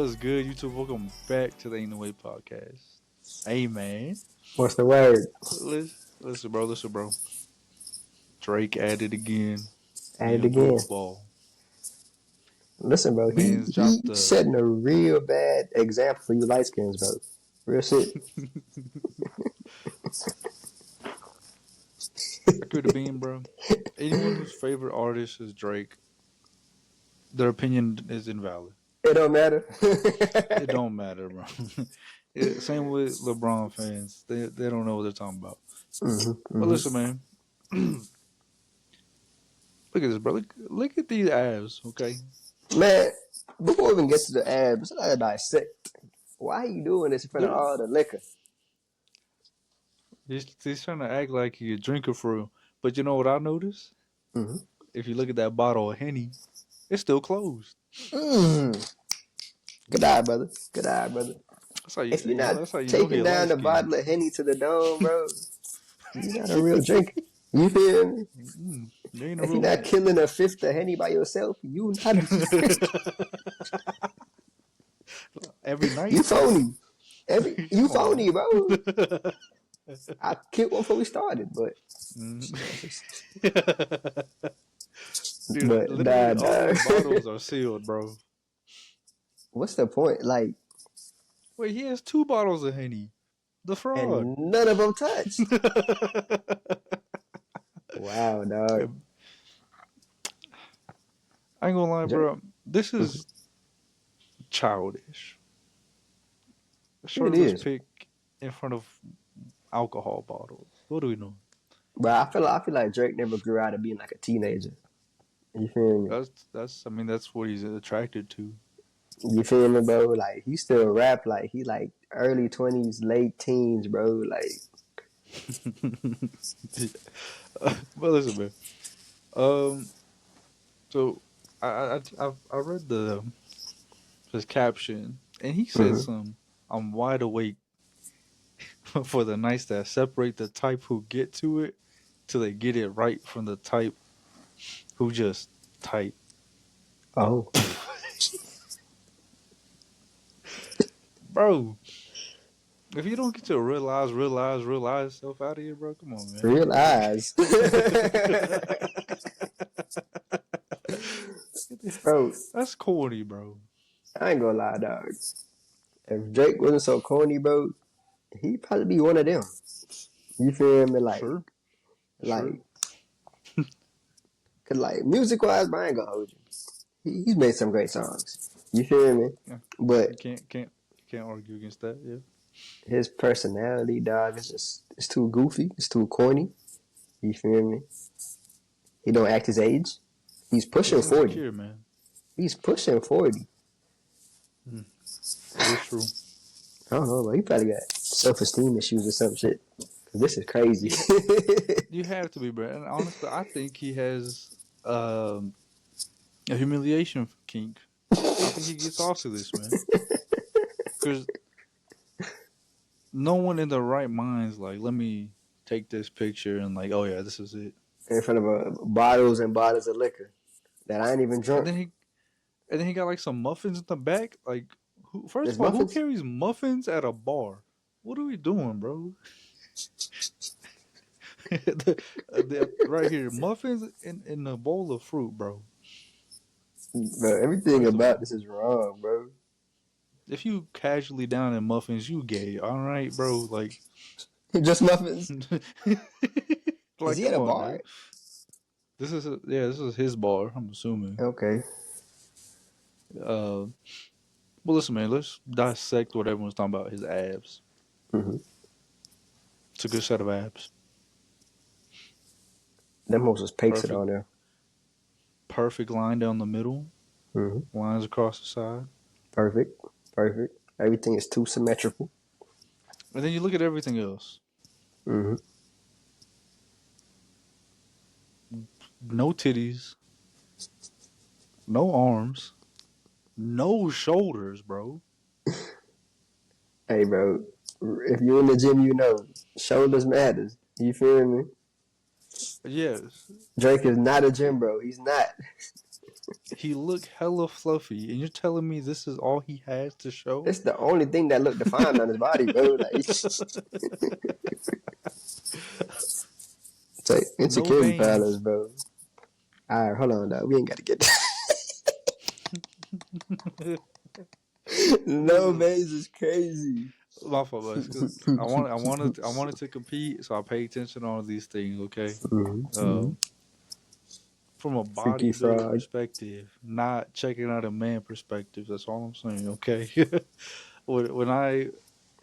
What's good, YouTube? Welcome back to the Ain't No Way podcast. Hey, man. What's the word? Listen, bro. Drake at it again. At Being it a again. goofball. Listen, bro. He Man's he dropped the. setting a real bad example for you light skins, bro. Real shit. I could have been, bro. Anyone whose favorite artist is Drake, their opinion is invalid. It don't matter. It don't matter, bro. Same with LeBron fans. They don't know what they're talking about. But hmm listen, man. Look at this, bro. Look at these abs, okay? Man, before we even get to the abs, I gotta dissect. Why are you doing this in front of They're, all the liquor? he's trying to act like he a drinker for real. But you know what I noticed? Mm-hmm. If you look at that bottle of Henny, it's still closed. Mm. Good eye, brother. Good eye, brother. That's how If you're not that's how you know he taking a light down the skin. bottle of Henny to the dome, bro, you're not a real drinker. You feel me? You ain't a If you're real not one. killing a fifth of Henny by yourself, you not. Every night. You phony. You Come on, phony, bro. man. I killed one before we started, but Dude, literally nah, all nah. those bottles are sealed, bro. What's the point? Like, Wait, he has 2 bottles of Henny. The fraud. and none of them touched. Wow, dog. I ain't gonna lie, Drake. bro. This Mhm. is childish. It Shirtless is, pic in front of alcohol bottles. What do we know? but I feel like Drake never grew out of being like a teenager. You feel me? That's what he's attracted to. You feel me, bro? Like he still rap like he like early 20s, late teens, bro. Like, Well, listen, man. Um, so I read the his caption, and he said mhm. some. I'm wide awake for the nights that separate the type who get to it till they get it right from the type who just type. Oh, Bro, if you don't get to realize stuff out of here, bro, come on, man. real eyes, bro. That's corny, bro. I ain't gonna lie, dog. If Drake wasn't so corny, bro, he'd probably be one of them. You feel me? Sure, sure. Like, cause like music wise, I ain't gonna hold you. He's made some great songs. You feel me? Yeah, But you can't argue against that. Yeah. his personality, dog, it's too goofy. It's too corny. You feel me? He don't act his age. He's pushing He's 40. insecure, man. He's pushing 40. Mm, that is true. I don't know, but he probably got self-esteem issues or some shit. This is crazy. You you have to be, bro. And honestly, I think he has a humiliation kink. I think he gets off to this, man. Because no one in their right mind's like, let me take this picture and like, oh yeah, this is it. In front of bottles and bottles of liquor that I ain't even And drunk. then he got like some muffins in the back. Like, first There's of all, who muffins. carries muffins at a bar? What are we doing, bro? Right here, muffins in a bowl of fruit, bro. Bro, everything First of about all, this is wrong, bro. if you casually down in muffins, you gay. All right, bro. Like, Just muffins. Is like, he at come a on, bar? dude. This is his bar. I'm assuming. Okay. Uh, well, listen, man. Let's dissect what everyone's talking about. His abs. Mm-hmm. It's a good set of abs. Them hoes was pasted Perfect, on there. perfect line down the middle. Mm-hmm. Lines across the side. Perfect. Perfect. Everything is too symmetrical. And then you look at everything else. Mm-hmm. No titties. No arms. No shoulders, bro. Hey, bro. If you're in the gym, you know shoulders matters. You feel me? Yes. Drake is not a gym bro. He's not. He looked hella fluffy, and you're telling me this is all he has to show? It's the only thing that looked defined on his body, bro. Like, it's like No insecurity veins. problems, bro. All right, hold on, dog. We ain't got to get no veins is crazy. My fault, boys. 'Cause I wanted to compete, so I pay attention to all these things. Okay, Mm-hmm. from a Freaky bodybuilder frog. perspective, not checking out a man perspective. That's all I'm saying. Okay, when I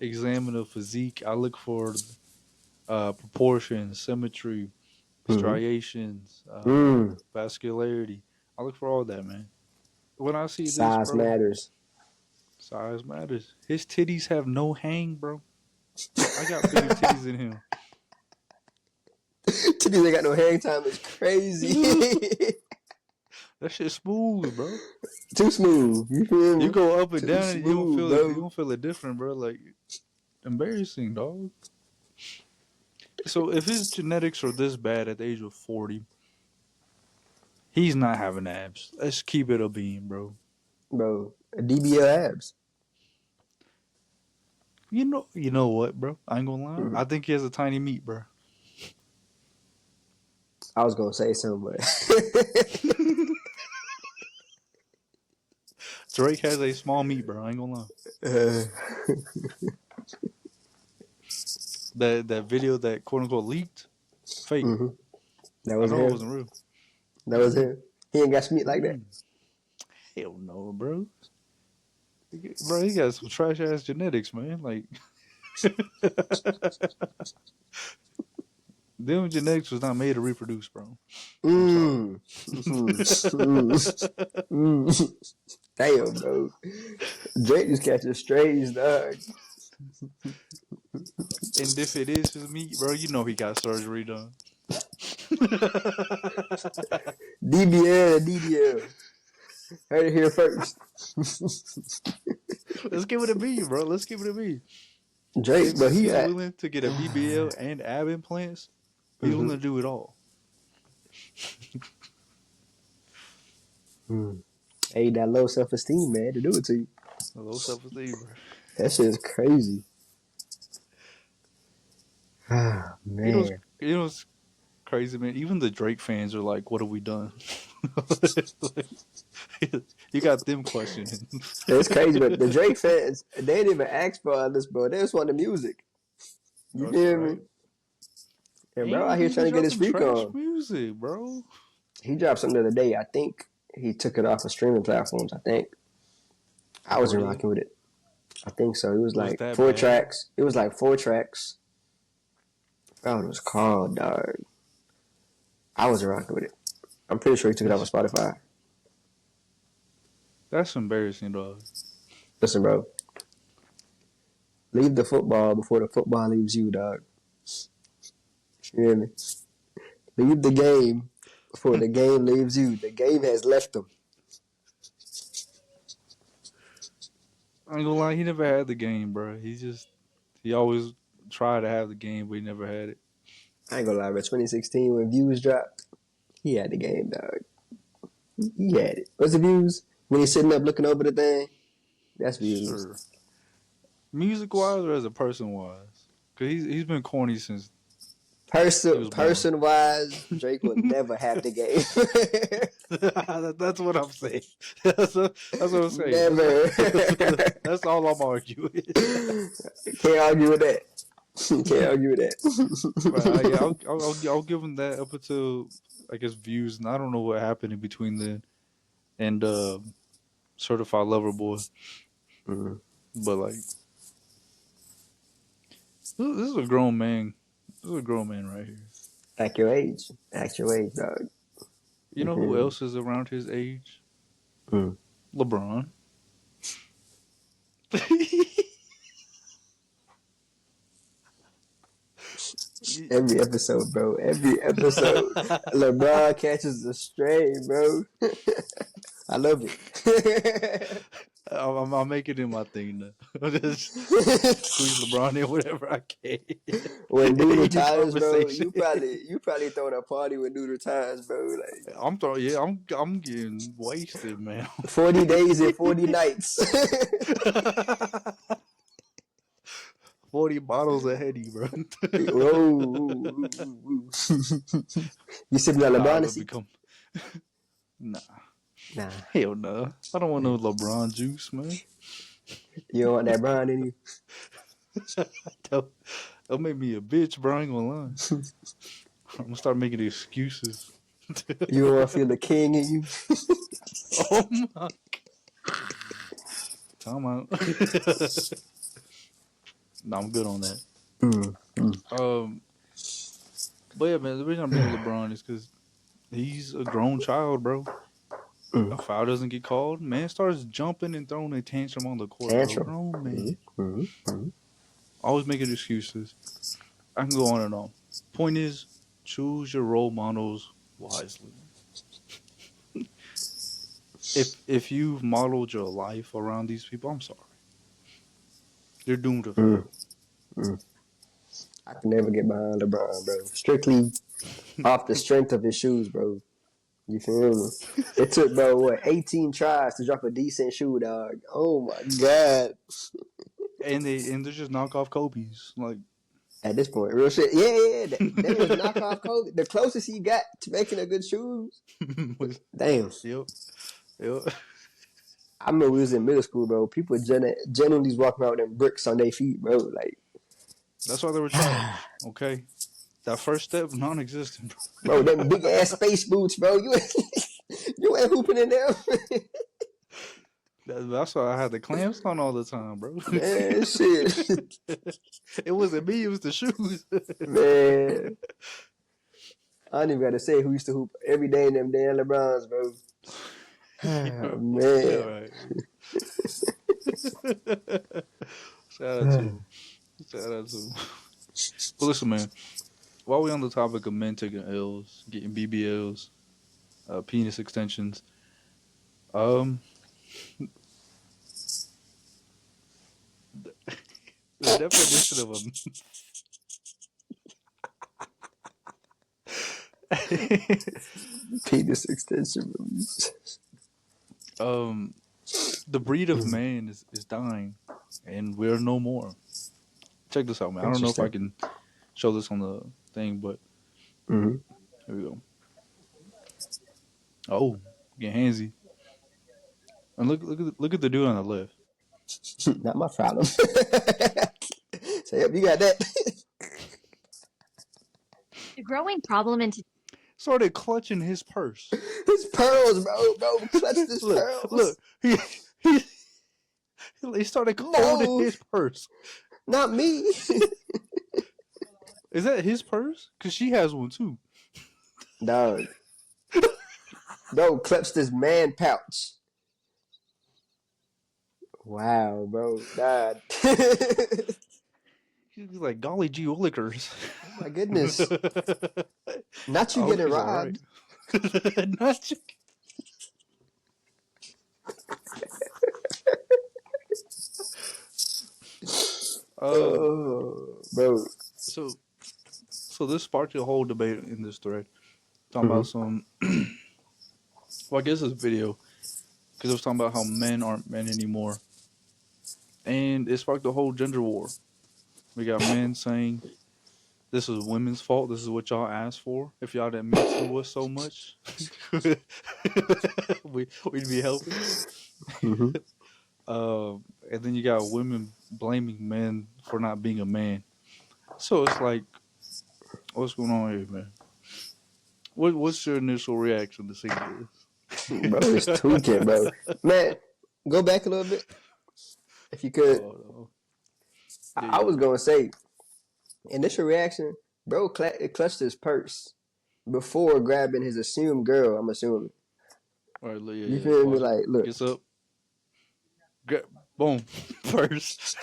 examine a physique, I look for proportions, symmetry, Mm-hmm. striations, Mm. vascularity. I look for all that, man. When I see this, Size bro, matters. size matters. His titties have no hang, bro. I got bigger titties than him. Titties ain't got no hang time. It's crazy. That shit smooth, bro. Too smooth. You feel me? You go up and Too down and you don't smooth, feel it. You bro. don't feel it different, bro. Like embarrassing, dog. So if his genetics are this bad at the age of 40, he's not having abs. Let's keep it a beam, bro. Bro, DBL abs. You know what, bro? I ain't gonna lie. Mm. I think he has a tiny meat, bro. I was gonna say something, but Drake has a small meat, bro. I ain't gonna lie. uh, That video that quote unquote leaked, fake. mm-hmm. That I was know it him. wasn't real. That was him. He ain't got Schmeat like that. Hell no, bro. Bro, he got some trash ass genetics, man. Like, them genetics was not made to reproduce, bro. Mm. Mm. Damn, bro. Drake just catching strays, dog. And if it is his meat, bro, you know he got surgery done. DBL and DDL. Heard it here first. Let's give it a B, bro. Let's give it a B. Drake, but If he he's got. willing to get a BBL and ab implants, he's willing to do it all. Hey, that low self esteem, man, to do it to you. Low self esteem, bro. That shit is crazy. Ah, man. You know what's crazy, man? Even the Drake fans are like, "What have we done?" You got them questioning. It's crazy, but the Drake fans, they didn't even ask for all this, bro. They just want the music. You That's feel right. me? And bro And out here he trying be to get his dropping freak trash on. music, bro. He dropped something the other day. I think he took it off of streaming platforms. I think I wasn't Really? rocking with it. I think so. It was like that 4 bad? tracks. It was like 4 tracks. I forgot what it was called, dog. I wasn't rocking with it. I'm pretty sure he took it off of Spotify. That's embarrassing, dog. Listen, bro. Leave the football before the football leaves you, dog. You hear me? Leave the game before the game leaves you. The game has left them. I ain't gonna lie, he never had the game, bro. He always tried to have the game, but he never had it. I ain't gonna lie, bro. 2016 when views dropped, he had the game, dog. He had it. What's the views? When he's sitting up looking over the thing, that's views. Sure. Music wise or as a person wise? Cause he's been corny since Person wise, Drake will never have the game. That's what I'm saying. That's what I'm saying. Never. That's all I'm arguing. Can't argue with that. Can't argue with that. But, yeah, I'll give him that up until I guess views, and I don't know what happened in between then and Certified Lover Boy. Mm-hmm. But like, this is a grown man. This is a grown man right here. Act your age. Act your age, dog. You know who else is around his age? LeBron. Every episode, bro. Every episode. LeBron catches a stray, bro. I love it. I'll make it in my thing now. I'll just squeeze LeBron in whatever I can. When dude Any retires, bro, conversation. you probably throwing a party when dude retires, bro. Like I'm throwing. Yeah, I'm getting wasted, man. 40 days and 40 nights. 40 bottles of Henny, bro. Whoa. You sipping on Nah, LeBron I'm and gonna see? become. Nah, Nah, hell no. I don't want no LeBron juice, man. you don't want that Bron in you. That'll make me a bitch, bro. I ain't gonna lie. I'm gonna start making excuses. You don't want to feel the king in you. Oh my. Time out. No, I'm good on that. Um, but yeah, man, the reason I'm bringing LeBron is because he's a grown child, bro. A foul doesn't get called, man starts jumping and throwing a tantrum on the court, bro. Tantrum. Grown man. Mm-hmm. Always making excuses. I can go on and on. Point is, choose your role models wisely. If you've modeled your life around these people, I'm sorry. You're doomed to fail. I can never get behind LeBron, bro. Strictly off the strength of his shoes, bro. You feel me? It took, bro, 18 tries to drop a decent shoe, dog. Oh my god. And they're just knockoff Kobe's. Like At this point, real shit. Yeah. That was knockoff Kobe. The closest he got to making a good shoes. Damn. Yep. I remember we was in middle school, bro. People genuinely was walking around with them bricks on their feet, bro. Like, That's why they were trash. Okay. That first step, non-existent, bro, them big ass space boots, bro. You ain't hooping in them. That's why I had the clamps on all the time, bro. Man, shit. It wasn't me, it was the shoes. Man. I don't even got to say who used to hoop every day in them damn LeBrons, bro. Oh, man. Right. Shout out to him. But listen, man. While we on the topic of men taking L's, getting BBLs, penis extensions, the definition of Penis extension. the breed of man is dying, and we're no more. Check this out, man. I don't know if I can show this on the thing, but here we go. Oh, get handsy. And look at the dude on the left. Not my problem. So, yep, you got that. The growing problem in Started clutching his purse. His pearls, bro. Bro, clutched his pearls. Look, he started holding his purse. Not me. Is that his purse? Because she has one too. Dog. Bro, clutched his man pouch. Wow, bro. God. He's like, golly gee willikers. Oh my goodness. Not you getting robbed. Right. Not you. Bro. So this sparked a whole debate in this thread. Talking about some, well, I guess it's video, because it was talking about how men aren't men anymore. And it sparked a whole gender war. We got men saying, this is women's fault. This is what y'all asked for. If y'all didn't mean to us so much, we'd be helping. And then you got women blaming men for not being a man. So it's like, what's going on here, man? What's your initial reaction to seeing this? Bro, it's tweaking, bro. Man, go back a little bit, if you could. I was going to say, initial reaction, bro clutched his purse before grabbing his assumed girl, I'm assuming. All right, yeah, you feel me? Like, look. Gets up. Boom. Purse.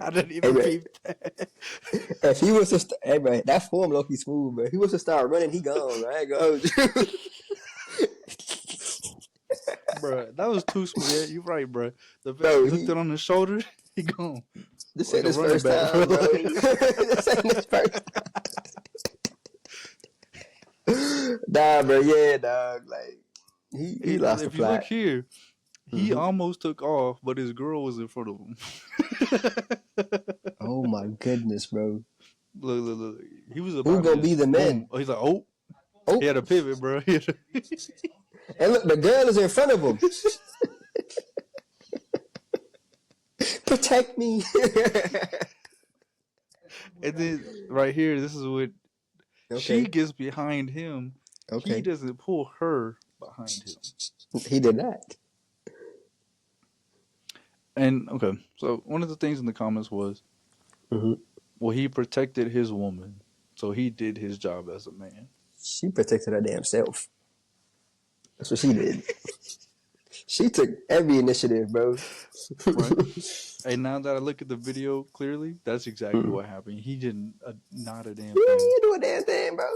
I didn't Hey, even bro, peep that. if he was to, hey, bro, that form Loki smooth, bro. If he was to start running, he gone, bro. I ain't gonna hold you. Bruh, that was too smooth. Yeah, you're right, bruh. The fact Bro, he hooked he it on his shoulder, he gone. this Like ain't a his running first back, bro. time, bro. This ain't his first time. Nah, bro, yeah, dog. Like he lost the If you look plot. here, he Hmm. almost took off, but his girl was in front of him. Oh my goodness, bro. Look. He was Who about to gonna be just the man? boom. He's like, oh, he Oh, had a pivot, bro. He had a- and look, the girl is in front of him. Protect me. and then right here, this is what she Okay, gets behind him. He okay. doesn't pull her behind him. He did not. And okay, so one of the things in the comments was, Hmm. well, he protected his woman, so he did his job as a man. She protected her damn self. That's what she did. She took every initiative, bro. Right. And now that I look at the video clearly, that's exactly Mhm. what happened. He didn't not a damn You thing. ain't do a damn thing, bro.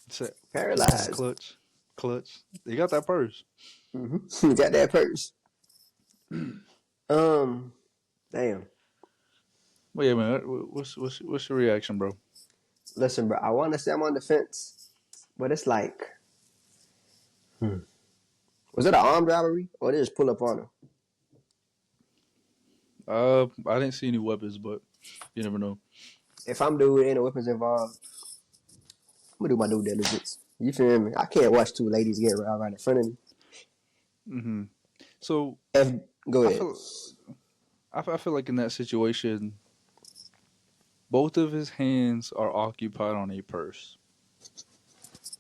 Said, Paralyzed. clutch. They got that purse. Mm-hmm. Got that purse. Um, damn. But yeah, man, what's your reaction, bro? Listen, bro. I want to say I'm on the fence, but it's like, was it an armed robbery or they just pull up on him? I didn't see any weapons, but you never know. If I'm dude, ain't no weapons involved, I'm gonna do my due diligence. You feel me? I can't watch two ladies get robbed right in front of me. Hmm. So If go I ahead. feel I feel like in that situation, both of his hands are occupied on a purse.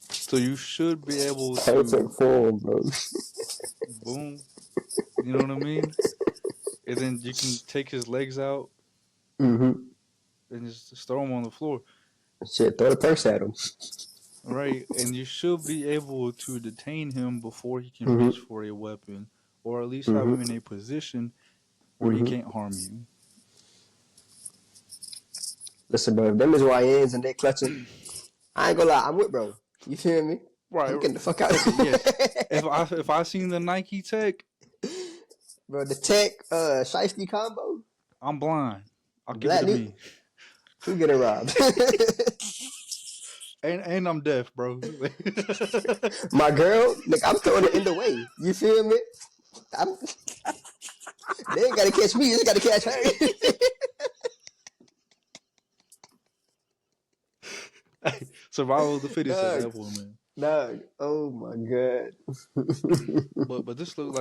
So you should be able Perfect to form, bro. boom. You know what I mean? And then you can take his legs out Mm-hmm. and just throw him on the floor. Shit, throw the purse at him. Right, and you should be able to detain him before he can reach Mm-hmm. for a weapon, or at least have him in Mm-hmm. a position where he Mm-hmm. can't harm you. Listen, bro. If them is YNs and they clutching, I ain't gonna lie. I'm with bro. You feel me? Right. I'm getting the fuck out. Okay. Yes. If I seen the Nike Tech, Bro, the tech shiesty combo, I'm blind. I'll give it black to new, me. who getting robbed? And I'm deaf, bro. My girl, like I'm throwing it in the way. You feel me? I'm, they ain't gotta catch me, they gotta catch her. Survival of the fittest at Dog, that point, man. dog. Oh my god. But this looked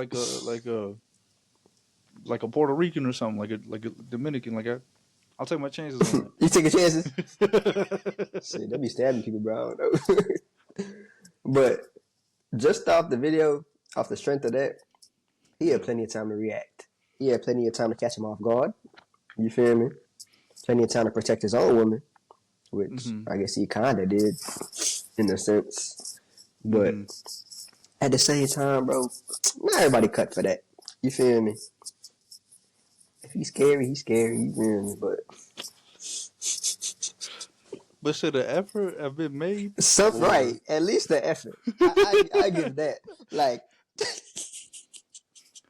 like a Puerto Rican or something, like a Dominican. I'll take my chances on You taking chances? that. Shit, they be stabbing people, bro. I don't know. But just off the video, off the strength of that, he had Yeah. plenty of time to react. He had plenty of time to catch him off guard. You feel me? Plenty of time to protect his own woman, which Hmm. I guess he kinda did in a sense. But Hmm. at the same time, bro, not everybody cut for that. You feel me? If he's scary, he's scary. You feel me? But But should the effort have been made? some Or right, at least the effort. I give that. Like,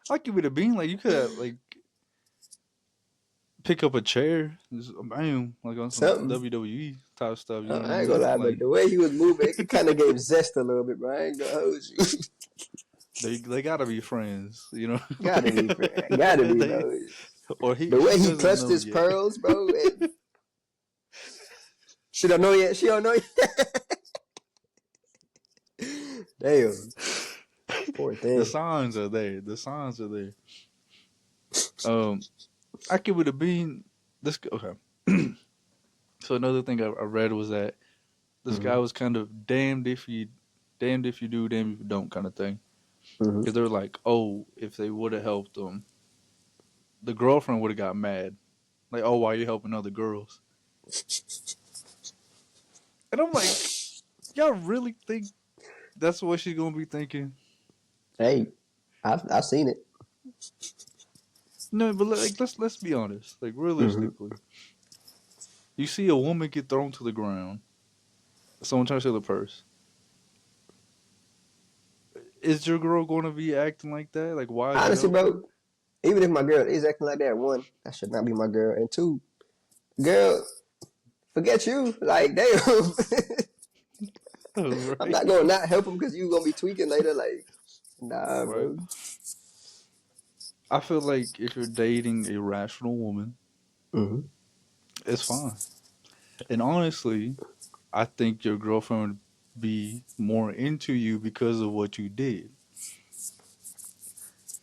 I'll give it a bean. Like you could have pick up a chair, just, bam, like on some something. WWE type stuff. You know what I I ain't gonna mean? lie, but Like the way he was moving, it kind of gave zest a little bit, bro. I ain't gonna hold you. they gotta be friends. You know? Gotta be, bro. Gotta be, They, bro. or The way she he doesn't clutched know his yet. pearls, bro. And she don't know yet. She don't know yet. Damn. Poor The thing. signs are there. The signs are there. I give it a bean. This okay. So another thing I read was that this guy Mm-hmm. was kind of damned if you do, damned if you don't kind of thing. Mm-hmm. Because they're like, oh, if they would have helped him, the girlfriend would have got mad. Like, oh, why are you helping other girls? And I'm like, y'all really think that's what she's gonna be thinking? Hey, I've seen it. No, but like let's be honest. Like Mm-hmm. realistically, you see a woman get thrown to the ground. Someone trying to steal a purse. Is your girl going to be acting like that? Like, why is it Honestly, okay? bro, even if my girl is acting like that, one, that should not be my girl. And two, girl, forget you. Like, damn. I'm Right. not gonna not help him because you gonna be tweaking later. Like, nah, Right. bro. I feel like if you're dating a rational woman, Mm-hmm. it's fine. And honestly, I think your girlfriend would be more into you because of what you did.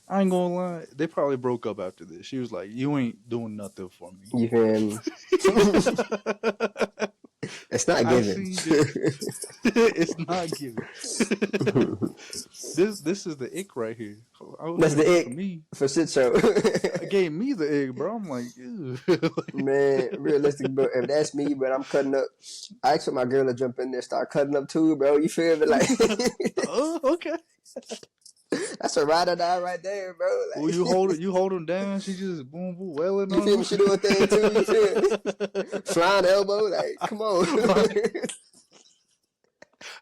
I ain't gonna lie, they probably broke up after this. She was like, "You ain't doing nothing for me." You feel me? It's not I given. seen this. It's not giving. This is the ick right here. That's the For ick me, for shit show. it gave me the ick, bro. I'm like, ew. Man, realistic, bro. If that's me, but I'm cutting up, I expect my girl to jump in there, start cutting up too, bro. You feel me? Like, Oh, okay. that's a ride or die right there, bro. Well, Like, you hold him down. She just boom boom wailing you on feel him. me? She do a thing too. You feel me? Flying elbow, like, come on,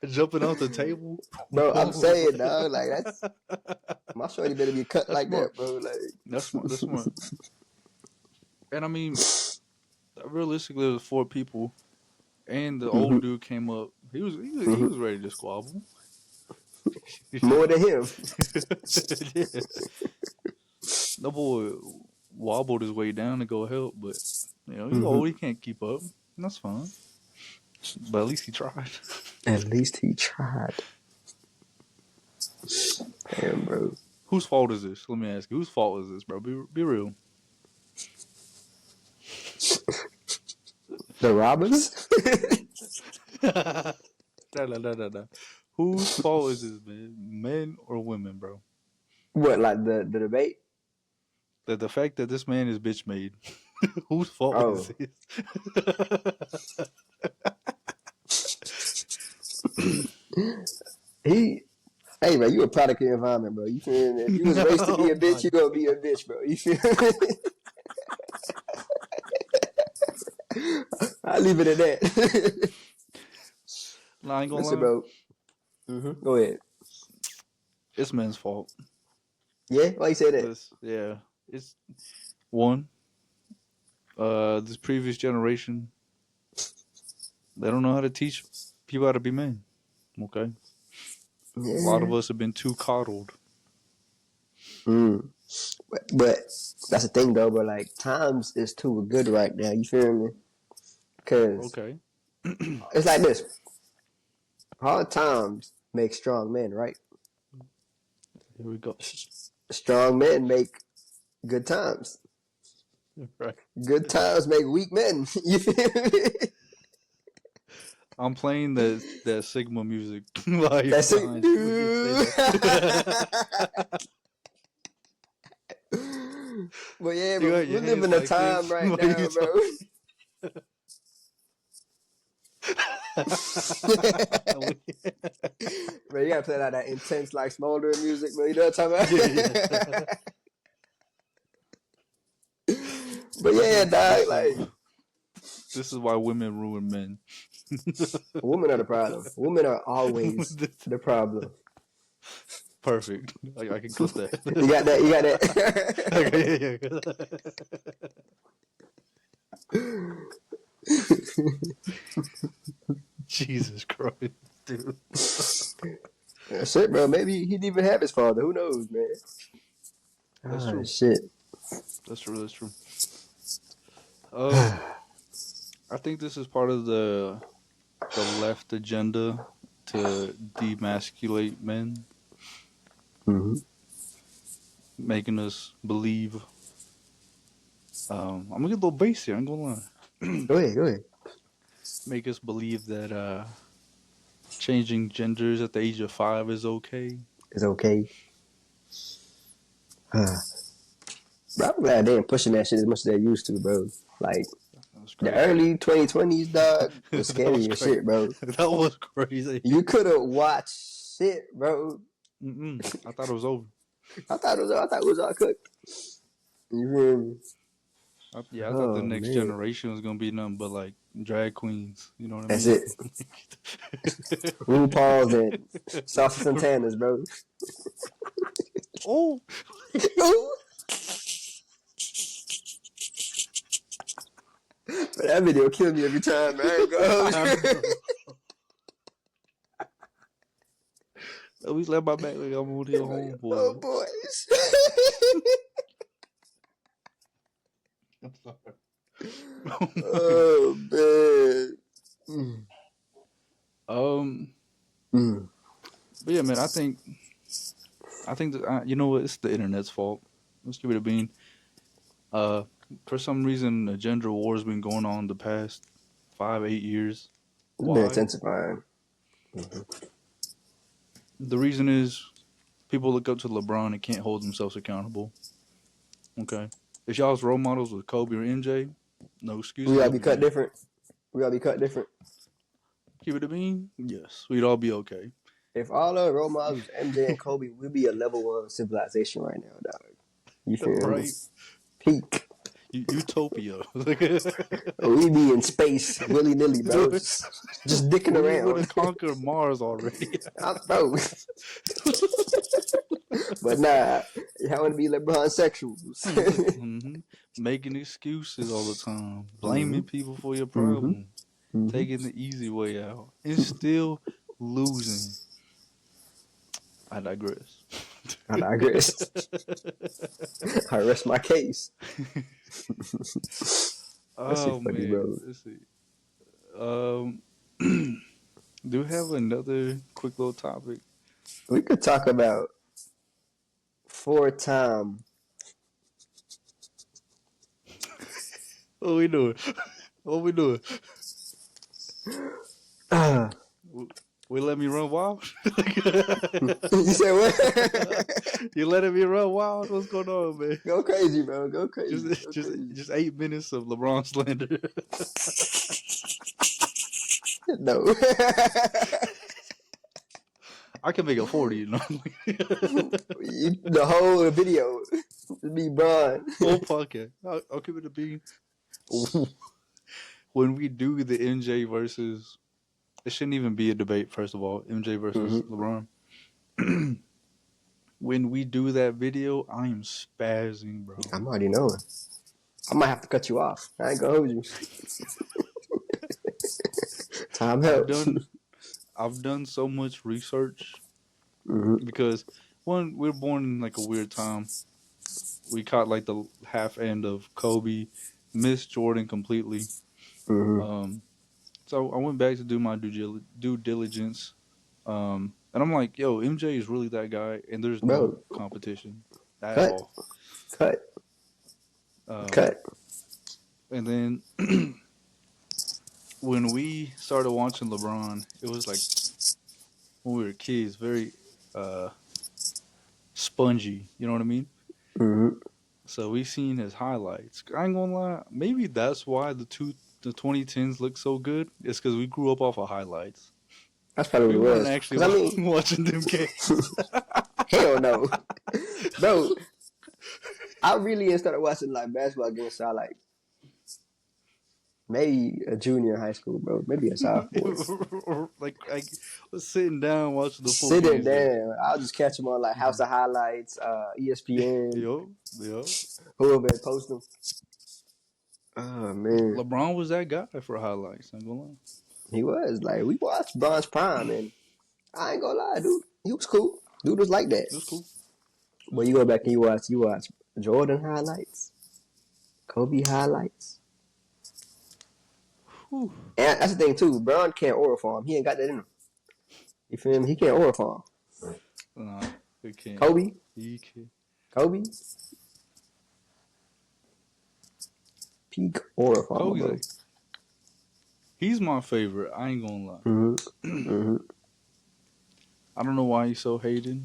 Jumping off the table. bro. I'm saying, dog, like that's my shorty better be cut That's like smart. that, bro. Like, That's smart. That's smart. And I mean, realistically, there was 4 people, and the old mm-hmm, dude came up. He mm-hmm. was ready to squabble. More than him. Yeah. The boy wobbled his way down to go help, but he's Mm-hmm. old. He can't keep up. That's fine. But at least he tried. At least he tried. Damn, bro. Whose fault is this? Let me ask you. Whose fault is this, bro? Be real. The robbers? No. Whose fault is this, man? Men or women, bro? What, like the debate? The fact that this man is bitch made. Whose fault Oh. is this? Hey, bro, you a product of your environment, bro. You feel me? If you was raised to be a bitch, you gonna be a bitch, bro. You feel me? I'll leave it at that. No, I ain't gonna Listen, lie. bro. Mm-hmm. Go ahead. It's men's fault. Yeah? Why you say that? Yeah. It's one. This previous generation, they don't know how to teach people how to be men. Okay? Yeah. A lot of us have been too coddled. Mm. But that's the thing, though, bro. Like, times is too good right now. You feel me? Because Okay. it's like this. Hard times make strong men, right? Here we go. Strong men make good times. Right. Good times make weak men. You feel me? I'm playing that Sigma music while you're That's behind you when you say that. But yeah, You bro, got your we're hands living a like time this right while now, you bro. Bro, you gotta play like that intense, like smoldering music, bro. You know what I'm talking about? But yeah, dog, like This is why women ruin men. women are the problem. Women are always the problem. Perfect. I can clip that. You got that? You got Yeah. Jesus Christ, dude. That's it, bro. Maybe he didn't even have his father. Who knows, man? That's true. Shit. That's true. I think this is part of the left agenda to demasculate men, making us believe. I'm gonna get a little base here. I'm gonna lie. Go ahead. Make us believe that changing genders at the age of 5 is okay. It's okay. Bro, I'm glad they ain't pushing that shit as much as they used to, bro. Like, the early 2020s, dog, was scary as shit, bro. That was crazy. You couldn't watch shit, bro. I thought it was over. I thought it was all cooked. You feel me? I thought the Oh next man, generation was gonna be nothing but like drag queens. You know what I that's mean? it. RuPaul's and Saucy Santana's, bro. Oh, But that video killed me every time, man. I ain't gonna hold you. at least let my back like I'm on your Oh homeboy. boys. I'm sorry. Oh man. Mm. Um, Mm. but yeah, man, I think that you know what? It's the internet's fault. Let's give it a bean. Uh, for some reason, the gender war's been going on the past 5, 8 years. It's been Why? intensifying. The reason is people look up to LeBron and can't hold themselves accountable. Okay, if y'all's role models with Kobe or MJ, no excuses. We gotta You'll be be cut good. different. We gotta be cut different. Keep it a bean. Yes, we'd all be okay. If all our role models was MJ and Kobe, we'd be a level 1 civilization right now, dog. You feel me? Right? Peak. Utopia. We be in space willy nilly, bro. Just dicking We would around. have conquered Mars already. Bro. But nah, I want to be LeBron sexuals. Mm-hmm. Making excuses all the time, blaming people for your problem, taking the easy way out, and still losing. I digress. I digress. I rest my case. That shit Oh funny, man, bro. let's see. Do we have another quick little topic? We could talk about 4-time. What we doing? What we doing? We let me run wild? You said what? You letting me run wild? What's going on, man? Go crazy, bro. Go crazy. Just 8 minutes of LeBron slander. No. I can make it 40, you know. The whole video. Be Bron. Whole podcast. I'll give it a bean. When we do the MJ versus, it shouldn't even be a debate. First of all, MJ versus LeBron. When we do that video, I am spazzing, bro. I'm already knowing. I might have to cut you off. I ain't gonna hold you. Time helps. I've done so much research because one, we're born in like a weird time. We caught like the half end of Kobe, missed Jordan completely. So I went back to do my due diligence, and I'm like, yo, MJ is really that guy, and there's no competition at all. Cut. And then when we started watching LeBron, it was like when we were kids, very spongy. You know what I mean? So we seen his highlights. I ain't gonna lie, maybe that's why the 2010s look so good. It's because we grew up off of highlights. That's probably what it was. We weren't actually watching them games. Hell no, bro. I really started watching like basketball games. So I like maybe a junior in high school, bro. Maybe a sophomore. like I was sitting down watching the full Sitting games. down, I'll just catch them on like House of Highlights, ESPN. Yo. Whoever post them. Oh man, LeBron was that guy for highlights. I'm gonna lie. He was like we watched Bron's prime, and I ain't gonna lie, dude. He was cool. Dude was like that. It was cool. But you go back and you watch Jordan highlights, Kobe highlights. Whew. And that's the thing too. Bron can't oral farm. He ain't got that in him. You feel me? He can't oral farm. Nah, he can't. Kobe. He can't. Kobe. Peak oral farm. Kobe, like, he's my favorite. I ain't gonna lie. I don't know why he's so hated.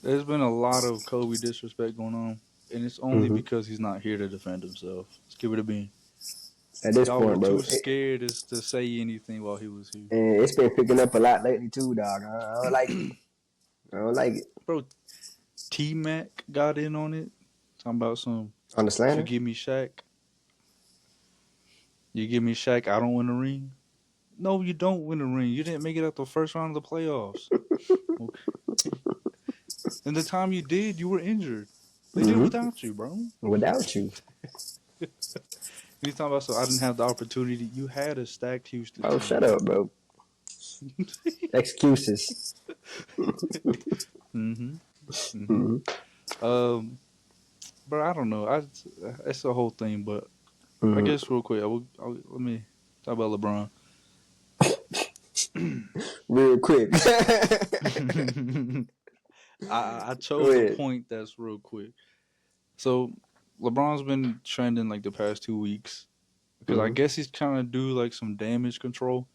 There's been a lot of Kobe disrespect going on, and it's only because he's not here to defend himself. Let's give it a bean. At this Y'all point, were bro, too scared to say anything while he was here. And it's been picking up a lot lately too, dog. I don't like it. I don't like it. Bro, T-Mac got in on it. Talking about some. On the If slander? you give me Shaq, I don't win a ring. No, you don't win a ring. You didn't make it out the first round of the playoffs. Okay. And the time you did, you were injured. They did without you, bro. Without you. You talking about so I didn't have the opportunity. You had a stacked Houston Oh, team. shut up, bro. Excuses. But I don't know. It's a whole thing. But I guess real quick, let me talk about LeBron. Real quick. I chose a point that's real quick. So LeBron's been trending like the past 2 weeks because I guess he's trying to do like some damage control.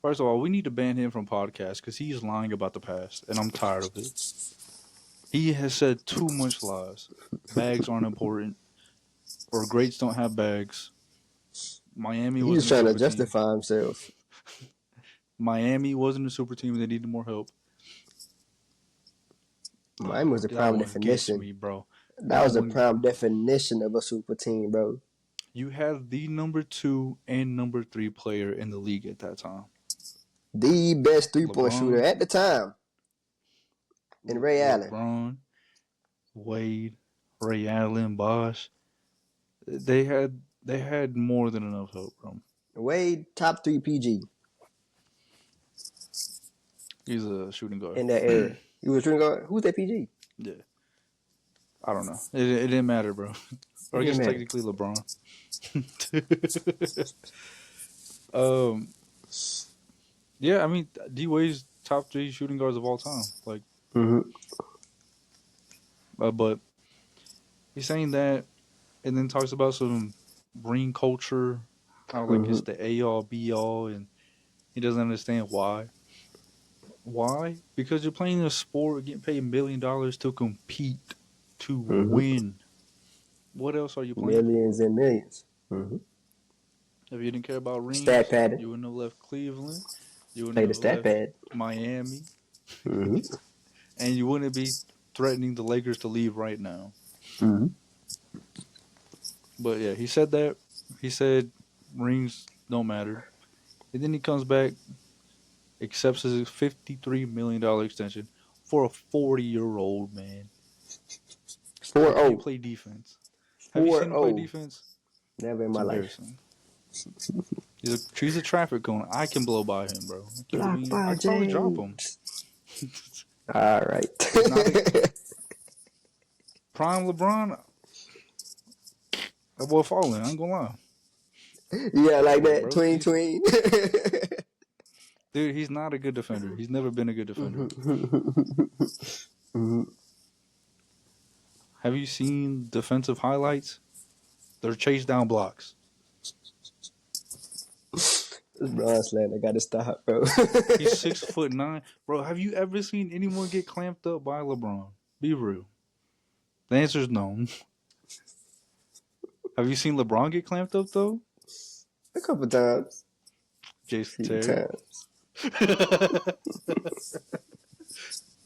First of all, we need to ban him from podcasts because he's lying about the past, and I'm tired of it. He has said too much lies. Bags aren't important, or greats don't have bags. Miami He's trying to justify himself. Miami wasn't a super team. They needed more help. Miami was the prime definition. Me, bro. That was the prime definition of a super team, bro. You had the number 2 and number 3 player in the league at that time. The best three-point shooter at the time. And Ray Allen. LeBron, Wade, Ray Allen, Bosh. They had more than enough help, bro. Wade, top 3 PG. He's a shooting guard. In that era. He was a shooting guard? Who's that PG? Yeah. I don't know. It didn't matter, bro. Or I guess technically LeBron. Yeah, I mean, D Wade's top 3 shooting guards of all time. Like, but he's saying that, and then talks about some ring culture, how like it's the A all B all, and he doesn't understand why. Why? Because you're playing a sport, getting paid $1 million to compete, to win. What else are you playing? Millions and millions. If you didn't care about rings, stat padding. You wouldn't have left Cleveland. You wouldn't Play the have stat left pad. Miami. And you wouldn't be threatening the Lakers to leave right now. But yeah, he said that. He said rings don't matter. And then he comes back, accepts his $53 million extension for a 40-year-old man. 4-0. Play defense. Have you seen him play defense? Never in my life. He's a traffic cone. I can blow by him, bro. I can probably drop him. All right. Prime LeBron. That boy falling. I ain't gonna lie. Yeah, like that. Tween. Dude, he's not a good defender. He's never been a good defender. Have you seen defensive highlights? They're chase down blocks. This Bron slant, I gotta stop, bro. He's 6'9", bro. Have you ever seen anyone get clamped up by LeBron? Be real. The answer is no. Have you seen LeBron get clamped up though? A couple times. Jason Terry.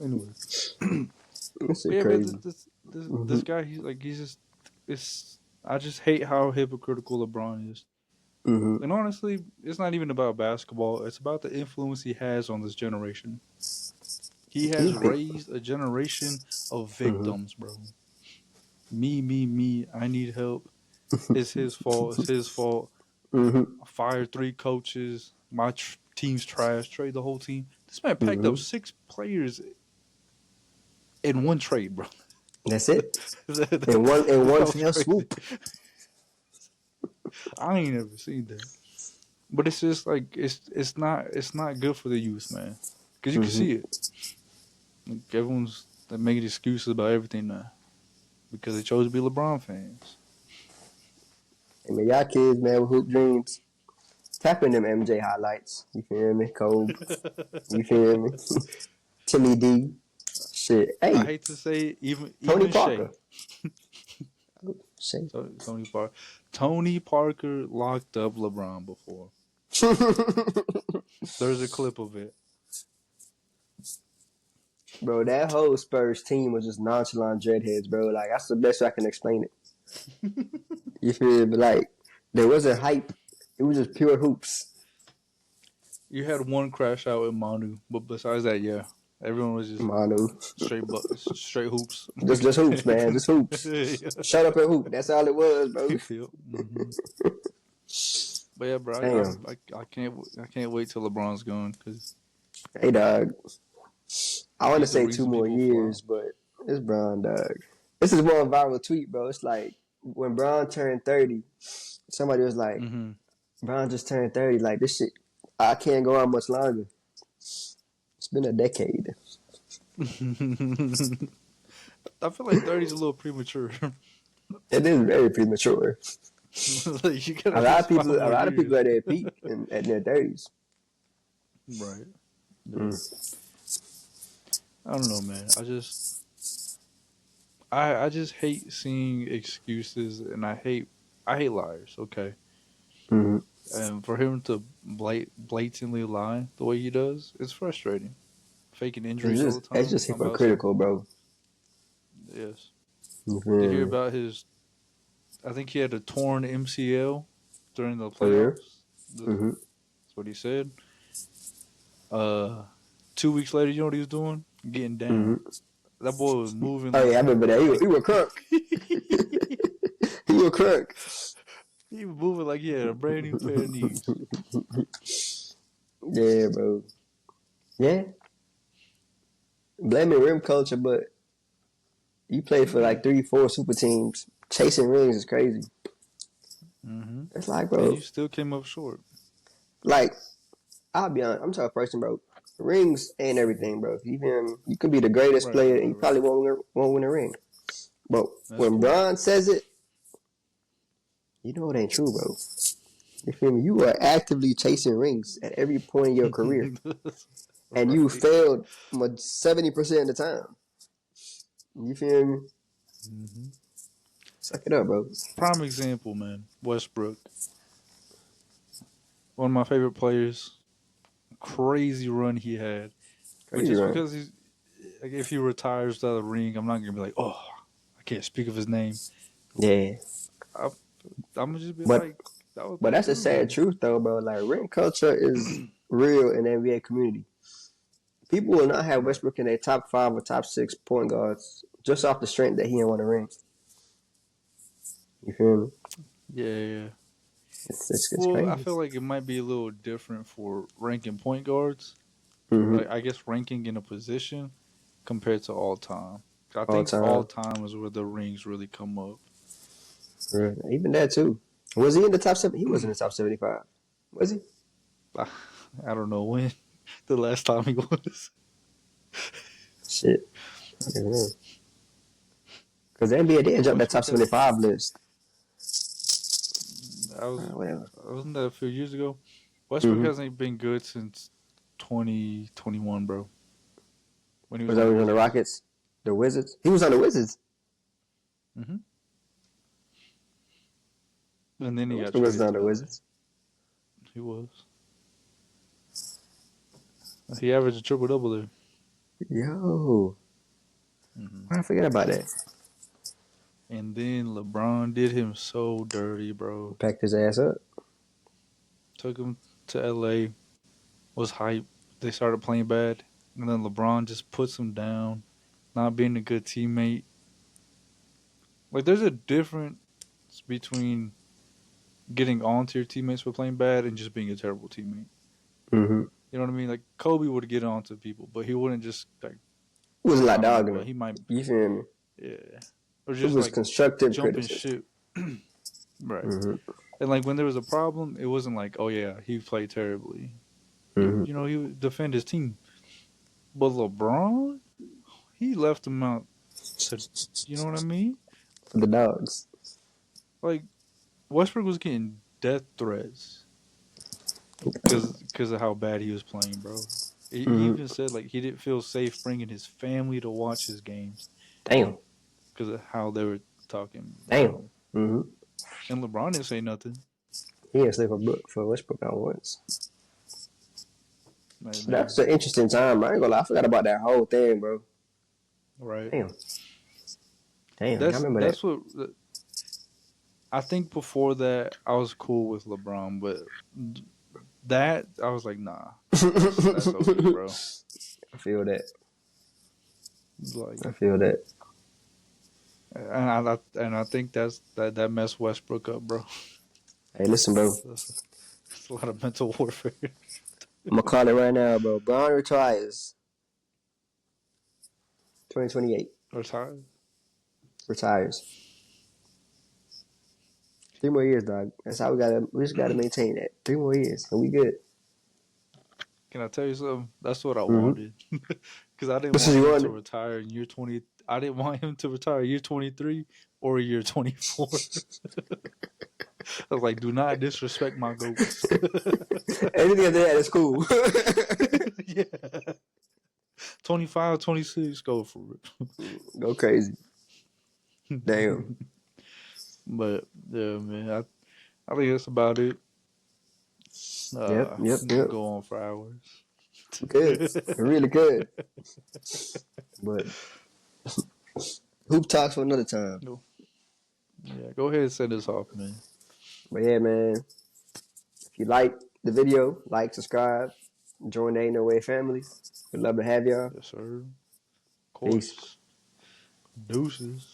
Anyway, yeah, crazy. But this guy, I just hate how hypocritical LeBron is. And honestly, it's not even about basketball. It's about the influence he has on this generation. He has raised a generation of victims, bro. Me, I need help. It's his fault. Fire 3 coaches. My team's trash. Trade the whole team. This man packed up 6 players in one trade, bro. That's it. in one fell swoop. I ain't never seen that. But it's just like it's not good for the youth, man. Because you can see it. Like, everyone's making excuses about everything now because they chose to be LeBron fans. I mean, y'all kids, man, with hoop dreams, tap in them MJ highlights. You feel me? Kobe. You feel me? Timmy D. Shit. Hey. I hate to say it, even Tony Parker. Shea. Tony Parker. Tony Parker locked up LeBron before. There's a clip of it. Bro, that whole Spurs team was just nonchalant dreadheads, bro. Like that's the best way I can explain it. You feel me? Like there wasn't hype. It was just pure hoops. You had one crash out with Manu, but besides that, yeah, everyone was just Manu. straight hoops. Just hoops, man. Just hoops. Yeah. Shut up and hoop. That's all it was, bro. Yep. But yeah, bro, Damn. I can't wait till LeBron's gone because Hey, dog. I want to he's the say 2 reason more people years, but it's Bron, dog. This is one viral tweet, bro. It's like when Bron turned 30, somebody was like, Mm-hmm. Bron just turned 30. Like, this shit, I can't go on much longer. It's been a decade. I feel like 30 is a little premature. It is very premature. Like, you gotta A lot of just 5 people, more years. at their peak and at their 30s. Right. Mm. I don't know, man. I just hate seeing excuses, and I hate liars. Okay, Mm-hmm. and for him to blatantly lie the way he does, it's frustrating. Faking injuries all the time. It's just talking about hypocritical, bro. yes. You Did you feel hear me? about his? I think he had a torn MCL during the For real? playoffs. Mm-hmm. That's what he said. 2 weeks later, you know what he was doing? Getting down. Mm-hmm. That boy was moving. Oh, like, yeah, I remember that. He was crunk. He was crunk. He was moving like he had a brand new pair of knees. Yeah, bro. Yeah. Blaming rim culture, but you play for like 3, 4 super teams. Chasing rings is crazy. Mm-hmm. It's like, And bro, you still came up short. like, I'll be honest. I'm the type of person, bro. Rings ain't everything, bro. You feel me? You could be the greatest player and you probably won't win a ring. But when Bron says it, you know it ain't true, bro. You feel me? You are actively chasing rings at every point in your career. And you failed 70% of the time. You feel me? Mm-hmm. Suck it up, bro. Prime example, man. Westbrook. One of my favorite players. Crazy run he had. But Crazy just run. because he's, like, if he retires without a ring, I'm not gonna be like, oh, I can't speak of his name. Yeah. I'm gonna just be But- like, that was But that's the sad truth, though, bro. Like, ring culture is real in the NBA community. People will not have Westbrook in their top 5 or top 6 point guards just off the strength that he ain't won a ring. You feel me? Yeah. It's Well, crazy. I feel like it might be a little different for ranking point guards. Mm-hmm. Like, I guess ranking in a position compared to all time. I think All-time. all time is where the rings really come up. Right. Even that, too. Was he in the top 7? He was in the top 75. Was he? I don't know when the last time he was. Shit. I don't know. Because the NBA did jump that top 75 list. Whatever. Wasn't that a few years ago? Westbrook Mhm. hasn't been good since 2021, bro. When he Was that on the Rockets? The Wizards? He was on the Wizards. Mm-hmm. And then he got He was traded on the to Wizards. He was. He averaged a triple double there. Yo. Mm-hmm. Why did I forget about that? And then LeBron did him so dirty, bro. Packed his ass up. Took him to LA. Was hype. They started playing bad. And then LeBron just puts him down. Not being a good teammate. Like, there's a difference between getting on to your teammates for playing bad and just being a terrible teammate. Mm-hmm. You know what I mean? Like, Kobe would get on to people, but he wouldn't just, like... It was a lot I don't know, dogging but him. he might... You feel me? Yeah. Or It just, was like, constructive jumping criticism. shit. Right. Mm-hmm. And, like, when there was a problem, it wasn't like, oh, yeah, he played terribly. Mm-hmm. You know, he would defend his team. But LeBron, he left him out to... You know what I mean? For the dogs. Like, Westbrook was getting death threats because of how bad he was playing, bro. He even said, like, he didn't feel safe bringing his family to watch his games Damn. because of how they were talking. Damn. Mm-hmm. And LeBron didn't say nothing. He didn't sleep for Westbrook out once. That's an interesting time. I ain't gonna lie. I forgot about that whole thing, bro. Right. Damn, I remember that's that. what I think. Before that, I was cool with LeBron, but that I was like, nah, that's OD, bro. I feel that. Like, I feel that. and I think that messed Westbrook up, bro. Hey, listen, bro. It's a lot of mental warfare. I'm gonna call it right now, bro. Bron retires 2028. Retired. Retires. 3 more years, dog. That's how we just gotta maintain that. 3 more years, and we good. Can I tell you something? That's what I Mm-hmm. wanted. Because I didn't This want is you him to wanted. retire in year 20. I didn't want him to retire year 23 or year 24. I was like, do not disrespect my goats. Anything after that is cool. Yeah. 25, 26, go for it. Go crazy. Damn. But yeah, man, I think that's about it. Yep. We can go on for hours. Good. It really could. But hoop talks for another time. No. Yeah, go ahead and send us off, man. But yeah, man. If you like the video, like, subscribe, join the Ain't No Way family. We'd love to have y'all. Yes, sir. Of course. Peace. Deuces.